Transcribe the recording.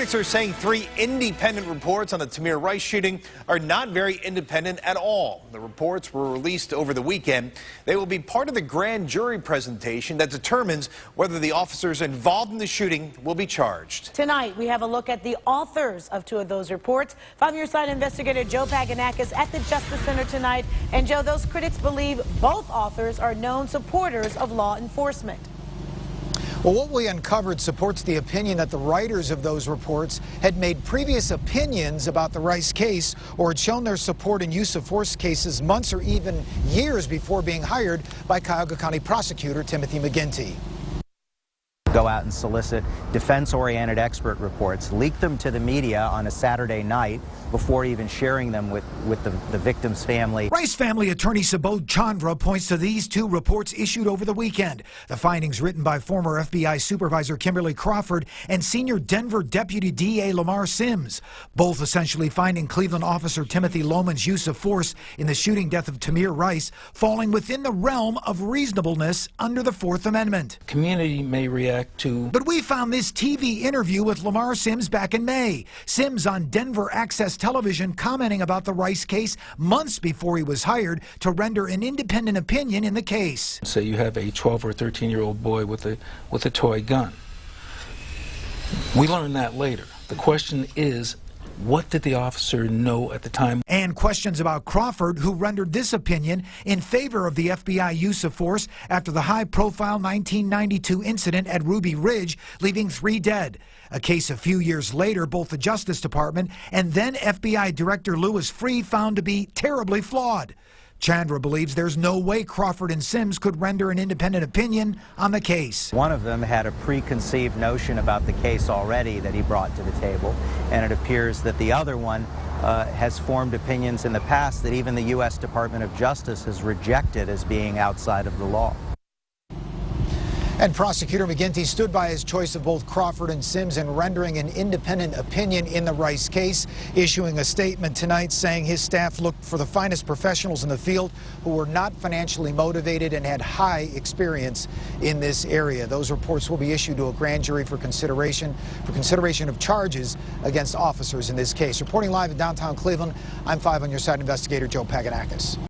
Critics are saying 3 independent reports on the Tamir Rice shooting are not very independent at all. The reports were released over the weekend. They will be part of the grand jury presentation that determines whether the officers involved in the shooting will be charged. Tonight, we have a look at the authors of 2 of those reports. 5-year side investigator Joe Paganakis at the Justice Center tonight. And Joe, those critics believe both authors are known supporters of law enforcement. Well, what we uncovered supports the opinion that the writers of those reports had made previous opinions about the Rice case or had shown their support in use of force cases months or even years before being hired by Cuyahoga County prosecutor Timothy McGinty. Go out and solicit defense-oriented expert reports, leak them to the media on a Saturday night before even sharing them with the victim's family. Rice family attorney Subodh Chandra points to these 2 reports issued over the weekend. The findings written by former FBI Supervisor Kimberly Crawford and senior Denver Deputy DA Lamar Sims, both essentially finding Cleveland officer Timothy Loman's use of force in the shooting death of Tamir Rice falling within the realm of reasonableness under the 4th Amendment. Community may react to. But we found this TV interview with Lamar Sims back in May. Sims on Denver Access Television commenting about the Rice case months before he was hired to render an independent opinion in the case. Say you have a 12 or 13-year-old boy with a toy gun. We learned that later. The question is, what did the officer know at the time? And questions about Crawford, who rendered this opinion in favor of the FBI use of force after the high-profile 1992 incident at Ruby Ridge, leaving 3 dead. A case a few years later, both the Justice Department and then FBI Director Louis Freeh found to be terribly flawed. Chandra believes there's no way Crawford and Sims could render an independent opinion on the case. One of them had a preconceived notion about the case already that he brought to the table, and it appears that the other one has formed opinions in the past that even the U.S. Department of Justice has rejected as being outside of the law. And prosecutor McGinty stood by his choice of both Crawford and Sims in rendering an independent opinion in the Rice case, issuing a statement tonight saying his staff looked for the finest professionals in the field who were not financially motivated and had high experience in this area. Those reports will be issued to a grand jury for consideration of charges against officers in this case. Reporting live in downtown Cleveland, I'm 5 on your side investigator Joe Paganakis.